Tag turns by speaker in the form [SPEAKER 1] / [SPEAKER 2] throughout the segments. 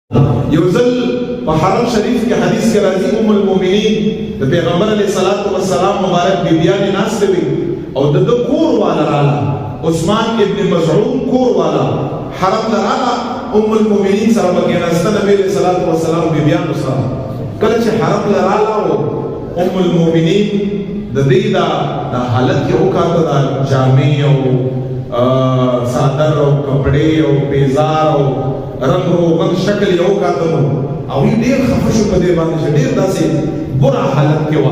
[SPEAKER 1] یوزل په حرم شریف کې حدیث کې راځي ام المؤمنین د پیغمبر علیه الصلاۃ والسلام مبارک بیبیان ناست وي او د کور والا رااله عثمان ابن مزعون کور والا حرم رااله ام المؤمنین سره پکې ناسته نبی علیه الصلاۃ والسلام بیبیان سره کله چې حرم رااله او ام المؤمنین د دې دا حالت کې وکړه د جامع او صادر او کپڑے او بیزار او رنگ روغن شکل یو کاتنو او ډیر خفه شو په دې باندې چې ډیر داسې بره حالت کې و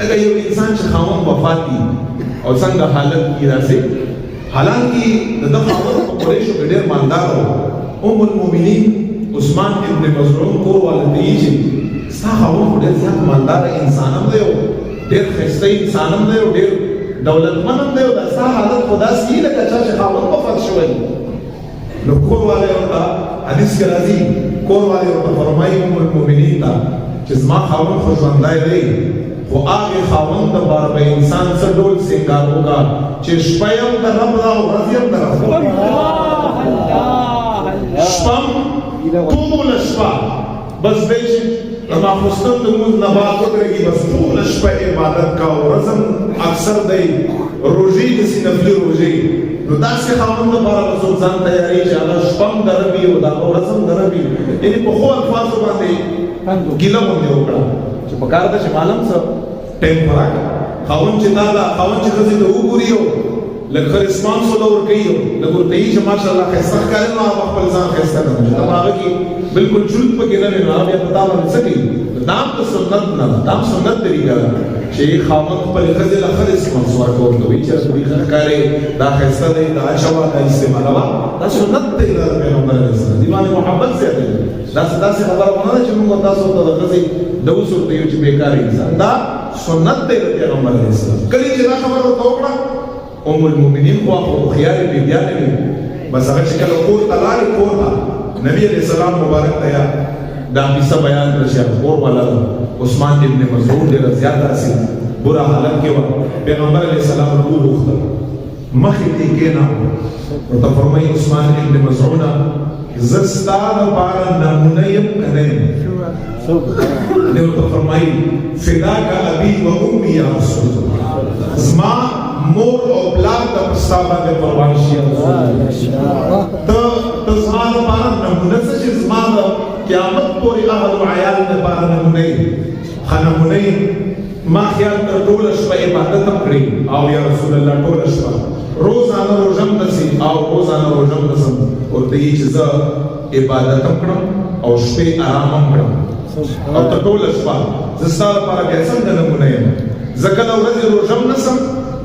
[SPEAKER 1] لکه یو انسان چې خاوند وفات کی او څنګه حالت کې راځي حالانکه د خاوند په قریشو کې ډیر مالدار و ام المؤمنین عثمان ابن مزعون کور والدی چې ستا خاوند ډیر زیات مالدار انسان هم دی ډیر ښایسته انسان هم دی ډیر دولتمن هم دی دا ستا حالت خدا سي لکه چې خاوند وفات شوی نو کور والے ورته حدیث کې راځي کور والے ورته فرمایي ام المؤمنین ته چې زما خاوند خو ژوندی دی خو هغې خاوند دپاره به انسان څه ډول سینګار وکړه چې شپه یم د رب ده او ورځ یم د رب ده شپه ټوله شپه بس دی چې د ماخوستن د لمونځ نه بعد ودرېږي بس ټوله شپه عبادت کوه ورځ هم اکثر دی روژې داسې نفلي روژې نو داسې خاوند دپاره به څوک ځان تیاري چې هغه شپه هم د رب وي او د هغه ورځ هم د رب وي یعنې په ښو الفاظو باندې ګیله غوندې وکړه چې په کار ده چې معلوم څه ټایم په راکړه خاوند چې دا ده خاوند چې ښځې ته وګوري او لږ ښه ریسپانس ورته ورکوي او لږ ورته وي چې ماشاءالله ښایسته ښکاري نو هغه خپل ځان ښایسته کړه چې ته هغه کې بلکل چولت پکې نه وي نو هغه بیا په تا باندې څه کوي دا هم د سنت نه ده دا هم سنت طریقه ده چې خاوند خپلې ښځې له ښه ریسپانس ورکوه ورته وایي چې دوی ښه ښکارې دا ښایسته دی دا اچوه دا استعمالوه دا سنت دی د پیغمبر علیه السلام دې باندې محبت زیاته دی داسې خبره ونه ده چې موږ تاسو ته د ښځې دوس ورته یو چې بېکاره انسان دا سنت دی د پیغمبر علیه السلام کله چې دا خبره ورته وکړه ام المؤمنین خو هوښیارې بیبیانې وې بس هغه چې کله کور ته لاړې کور ته نبی علیه السلام مبارک ته دا قصه بیان کړه چې کور والا عثمان ابن مزعون ډېره زیاته داسې بره حالت کې وه پیغمبر علیه السلام ورته وغوښتل مخې ته یې کېناوه ورته فرمایي عثمان ابن مزعونه زه ستا دپاره نمونه یم که نه یم ورته فرمایي فداک ابي و امي یا رسول الله زما مور او پلار ته په ستا باندې قربان شي ته زما دپاره نمونه څه چې زما د قیامت پورې اهل و عیال دپاره نمونه یې ښه نمونه یې ما خیال تر ټوله شپه عبادت هم کړې او یا رسول الله ټوله شپه روزانه روژه هم دسې او روزانه روژه هم دسم ورته یې چې زه عبادت هم کړم او شپې آرام هم کړم او ته ټوله شپه زه ستا لپاره بیا څنګه نمونه یم زه کله ورځې روژه هم نسم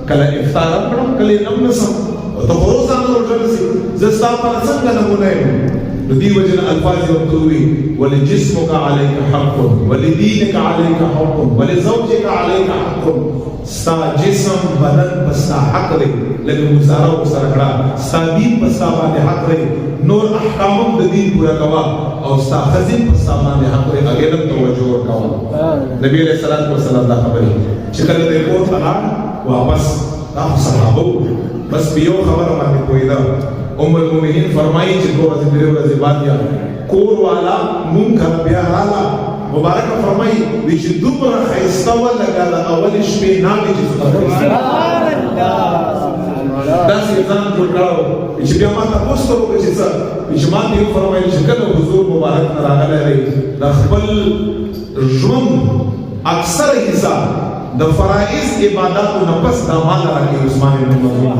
[SPEAKER 1] کله افطار هم کړم کله یې هم نسم او ته خو روزانه روژه نسې زه ستا لپاره څنګه نمونه یم نو دې وجې نه الفاظ یې ورته ووایي ولجسمک علیک حق ولدینک علیک حق ولزوجک علیک حق ستا جسم بدن په ستا حق دی لکه ګزاره ورسره کړه ستا دین په ستا باندې حق دی نور احکام هم د دین پوره کوه او ستا ښځې په ستا باندې حق دی هغې ته توجه ورکوه نبي علیه الصلاۃ والسلام دا خبرې چې کله دی کور ته لاړ واپس دا خو صحابه وو بس په یو خبره باندې پوهېده ام المؤمنین فرمایي چې 2 ورځې 3 ورځې بعد یا کور والا مونږ کله بیا راله مبارکه فرمایي وی چې دومره ښایسته وه لکه د اولې شپې ناوې چې داسې ځان جوړ کړی چې بیا ما تپوس ته وکړه چې څه چې ما ته یې وفرمایل چې کله حضور مبارک نه راغلی دی د خپل ژوند اکثره حصه د فرائض عباداتو نه پس دا مال راکوي عثمان بن مزعون